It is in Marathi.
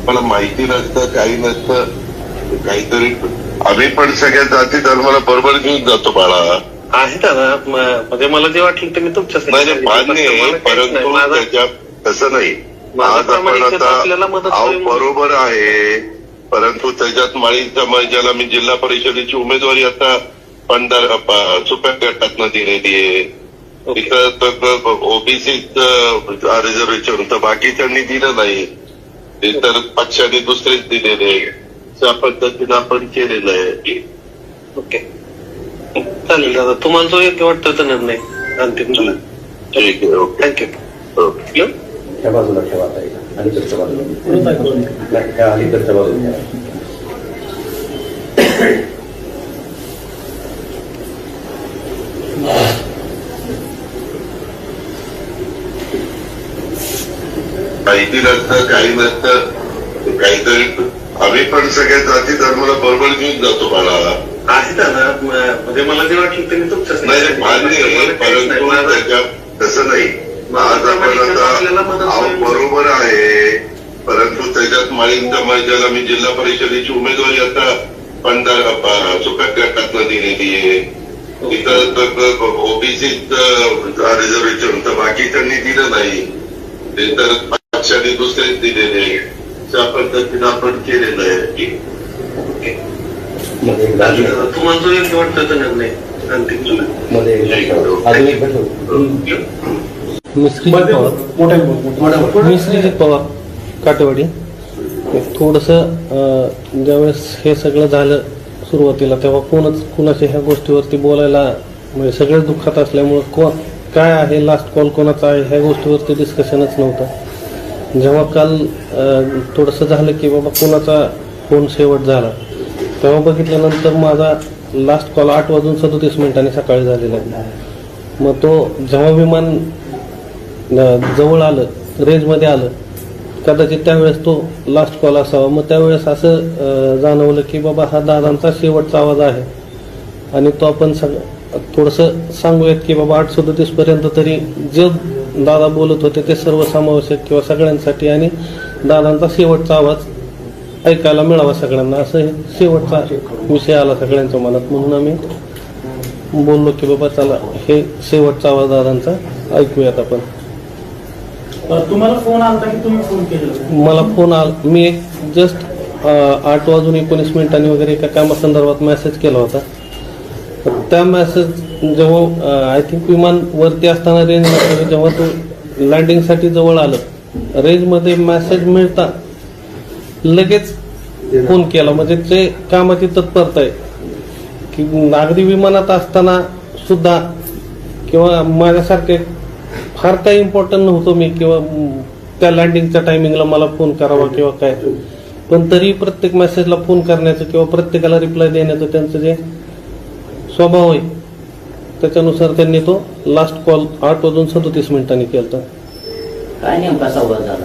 मला माहिती नसतं, काही नसतं, काहीतरी आम्ही पण सगळ्या जाती धर्माला बरोबर घेऊन जातो बाळा. आहे दादा, म्हणजे मला जे वाटलं ते मी तुमच्यासाठी म्हणजे मान्य आहे, परंतु त्याच्यात तसं नाही. आज आपण आता बरोबर आहे, परंतु त्याच्यात माळी समाजाला मी जिल्हा परिषदेची उमेदवारी आता सुप्या गटातनं दिलेली आहे. तिथं ओबीसीच रिझर्वेशन तर बाकीच्यांनी दिलं नाही, ते तर पक्षाने दुसरेच दिलेले. त्या पद्धतीनं आपण केलेलं आहे. ओके, चालेल दादा, तुम्हाला जो योग्य वाटतं तो निर्णय अंतिम झाला. ठीक आहे, ओके, थँक्यू. ओके. त्या बाजूला ठेवा, अलीकडच्या बाजूला, त्या अलीकडच्या बाजूला. माहिती नसतं, काही नसतं, काहीतरी आम्ही पण सगळ्या जाती धर्माला बरोबर घेऊन जातो बाळा. आहे दादा, म्हणजे मला जे वाटलं ते मी तुमच्यासाठी मान्य आहे, परंतु त्याच्यात तसं नाही. आज आपण आता बरोबर आहे, परंतु त्याच्यात माळी समाजाला मी जिल्हा परिषदेची उमेदवारी आता सुप्या गटातनं दिलेली आहे. तिथं ओबीसीच रिझर्वेशन तर बाकीच्यांनी दिलं नाही, ते तर पक्षाने दुसरेच दिलेले. त्या पद्धतीनं आपण केलेलं आहे. तुम्हाला जो योग्य वाटतं तो निर्णय अंतिम झाला. मी श्रीजित पवार, काटेवाडी. थोडस ज्यावेळेस हे सगळं झालं सुरुवातीला, तेव्हा कोणाच्या ह्या गोष्टीवरती बोलायला म्हणजे सगळेच दुःखात असल्यामुळं काय आहे, लास्ट कॉल कोणाचा आहे ह्या गोष्टीवरती डिस्कशनच नव्हतं. जेव्हा काल थोडंसं झालं की बाबा कोणाचा फोन शेवट झाला, तेव्हा बघितल्यानंतर माझा लास्ट कॉल 8:37 सकाळी झालेला आहे. मग तो जेव्हा विमान जवळ आलं, रेंजमध्ये आलं, कदाचित त्यावेळेस तो लास्ट कॉल असावा. मग त्यावेळेस असं जाणवलं की बाबा हा दादांचा शेवटचा आवाज आहे आणि तो आपण थोडंसं सांगूयात की बाबा 8:37 पर्यंत तरी जे दादा बोलत होते ते सर्वसमावेशक किंवा सगळ्यांसाठी आणि दादांचा शेवटचा आवाज ऐकायला मिळावा सगळ्यांना, असं शेवटचा विषय आला सगळ्यांच्या मनात. म्हणून आम्ही बोललो की बाबा चला हे शेवटचा आवाज दादांचा ऐकूयात आपण. तुम्हाला फोन आला की तुम्ही फोन केला? मला फोन आला, मी एक जस्ट 8:19 वगैरे एका कामासंदर्भात मेसेज केला होता. त्या मेसेज जेव्हा आय थिंक विमान वरती असताना रेंजमध्ये जेव्हा तो लँडिंगसाठी जवळ आलं, रेंजमध्ये मेसेज मिळता लगेच फोन केला. म्हणजे ते कामाची तत्परता आहे की नागरी विमानात असताना सुद्धा किंवा माझ्यासारखे फार काही इम्पॉर्टंट नव्हतं मी किंवा त्या लँडिंगच्या टायमिंगला मला फोन करावा किंवा काय, पण तरी प्रत्येक मेसेजला फोन करण्याचं किंवा प्रत्येकाला रिप्लाय देण्याचं त्यांचं जे स्वभाव आहे त्याच्यानुसार त्यांनी तो लास्ट कॉल 8:37 केला. काय नेमका संवाद झाला?